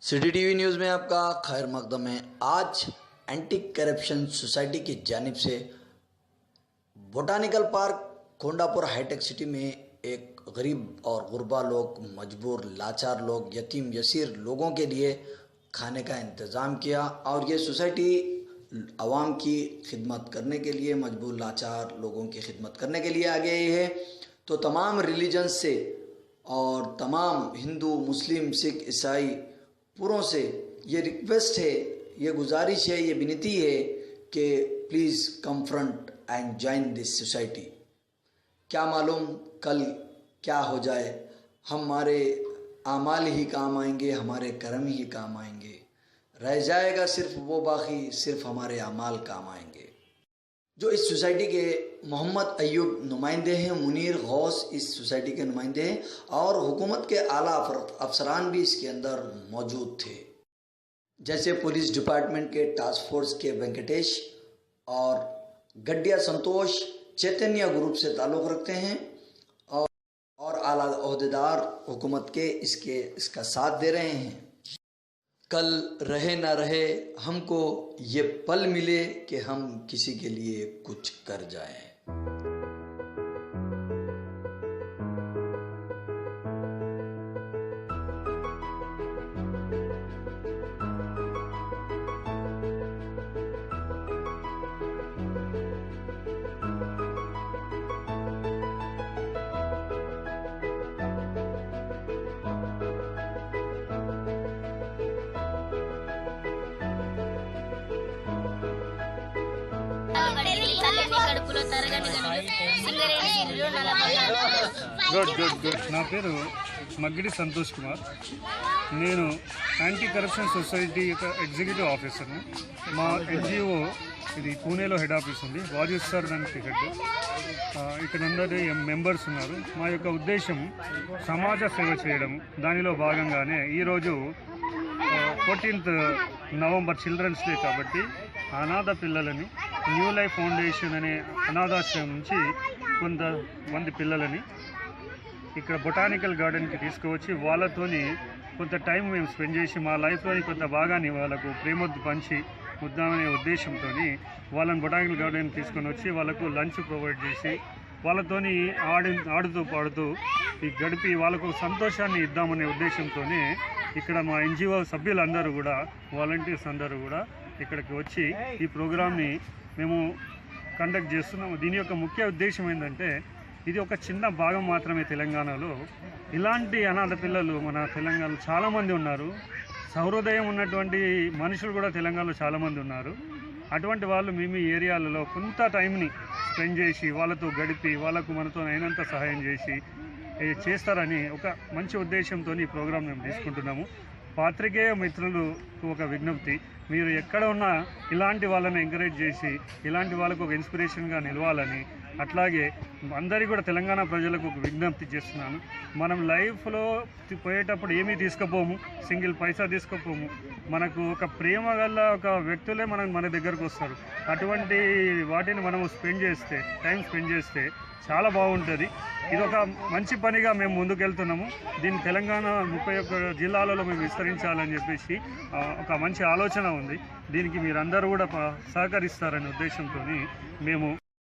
City TV news में आपका खैर मकदम है। आज एंटी करप्शन सोसाइटी की जानिब से बोटानिकल पार्क कोंडापुर हाईटेक सिटी में एक गरीब और गुरबा लोग, मजबूर, लाचार लोग, यतीम यसीर लोगों के लिए खाने का इंतज़ाम किया। और ये सोसाइटी आवाम की खिदमत करने के लिए, मजबूर लाचार लोगों की खिदमत करने के लिए आगे आई है। तो तमाम रिलीजन्स से और तमाम हिंदू, मुस्लिम, सिख, ईसाई पूरों से ये रिक्वेस्ट है, ये गुजारिश है, ये विनती है कि please confront and join this society. क्या मालूम कल क्या हो जाए, हमारे आमाल ही काम आएंगे, हमारे कर्म ही काम आएंगे, रह जाएगा सिर्फ वो बाकी, सिर्फ हमारे आमाल काम आएंगे। जो इस सोसाइटी के मोहम्मद अयूब नुमाइंदे हैं, मुनीर गौस इस सोसाइटी के नुमाइंदे हैं और हुकूमत के आला अफसरान भी इसके अंदर मौजूद थे, जैसे पुलिस डिपार्टमेंट के टास्क फोर्स के वेंकटेश और गड्डिया संतोष चैतन्य ग्रुप से ताल्लुक़ रखते हैं और आला ओहदेदार हुकूमत के इसका साथ दे रहे हैं। कल रहे ना रहे, हमको ये पल मिले कि हम किसी के लिए कुछ कर जाएं। గుడ్. నా పేరు మగ్గిడి సంతోష్ కుమార్. నేను యాంటీ కరప్షన్ సొసైటీ యొక్క ఎగ్జిక్యూటివ్ ఆఫీసర్ని. మా ఎన్జిఓ ఇది పూణేలో హెడ్ ఆఫీస్ ఉంది. వారియస్ సార్ దానికి హెడ్. ఇక్కడ అందరి మెంబర్స్ ఉన్నారు. మా యొక్క ఉద్దేశం సమాజ సేవ చేయడం. దానిలో భాగంగానే ఈరోజు 14th నవంబర్ చిల్డ్రన్స్ డే కాబట్టి అనాథ పిల్లలని న్యూ లైఫ్ ఫౌండేషన్ అనే అనాథాశ్రమం నుంచి కొంతమంది పిల్లలని ఇక్కడ బొటానికల్ గార్డెన్కి తీసుకువచ్చి వాళ్ళతోని కొంత టైం మేము స్పెండ్ చేసి మా లైఫ్లోని కొంత భాగాన్ని వాళ్ళకు ప్రేమొద్దు పంచి ముద్దామనే ఉద్దేశంతో వాళ్ళని బొటానికల్ గార్డెన్ తీసుకొని వచ్చి వాళ్ళకు లంచ్ ప్రొవైడ్ చేసి వాళ్ళతోని ఆడుతూ పాడుతూ గడిపి వాళ్ళకు సంతోషాన్ని ఇద్దామనే ఉద్దేశంతోనే ఇక్కడ మా ఎన్జిఓ సభ్యులందరూ కూడా, వాలంటీర్స్ అందరూ కూడా ఇక్కడికి వచ్చి ఈ ప్రోగ్రామ్ని మేము కండక్ట్ చేస్తున్నాము. దీని యొక్క ముఖ్య ఉద్దేశం ఏంటంటే, ఇది ఒక చిన్న భాగం మాత్రమే తెలంగాణలో. ఇలాంటి అనాథ పిల్లలు మన తెలంగాణలో చాలామంది ఉన్నారు. సహృదయం ఉన్నటువంటి మనుషులు కూడా తెలంగాణలో చాలామంది ఉన్నారు. అటువంటి వాళ్ళు మేము ఈ ఏరియాలలో కొంత టైంని స్పెండ్ చేసి వాళ్ళతో గడిపి వాళ్ళకు మనతో అయినంత సహాయం చేస్తారని ఒక మంచి ఉద్దేశంతో ఈ ప్రోగ్రాం మేము తీసుకుంటున్నాము. పాత్రికేయ మిత్రులకు ఒక విజ్ఞప్తి, మీరు ఎక్కడ ఉన్నా ఇలాంటి వాళ్ళని ఎంకరేజ్ చేసి ఇలాంటి వాళ్ళకు ఒక ఇన్స్పిరేషన్గా నిలవాలని, అట్లాగే అందరికీ కూడా తెలంగాణ ప్రజలకు ఒక విజ్ఞప్తి చేస్తున్నాను. మనం లైఫ్లో పోయేటప్పుడు ఏమీ తీసుకుపోము, సింగిల్ పైసా తీసుకుపోము. మనకు ఒక ప్రేమ గల ఒక వ్యక్తులే మన దగ్గరకు వస్తారు. అటువంటి వాటిని మనము టైం స్పెండ్ చేస్తే చాలా బాగుంటుంది. ఇది ఒక మంచి పనిగా మేము ముందుకెళ్తున్నాము. దీన్ని తెలంగాణ 31 జిల్లాలలో మేము విస్తరించాలని చెప్పేసి ఒక మంచి ఆలోచన ఉంది. దీనికి మీరందరూ కూడా సహకరిస్తారనే ఉద్దేశంతో మేము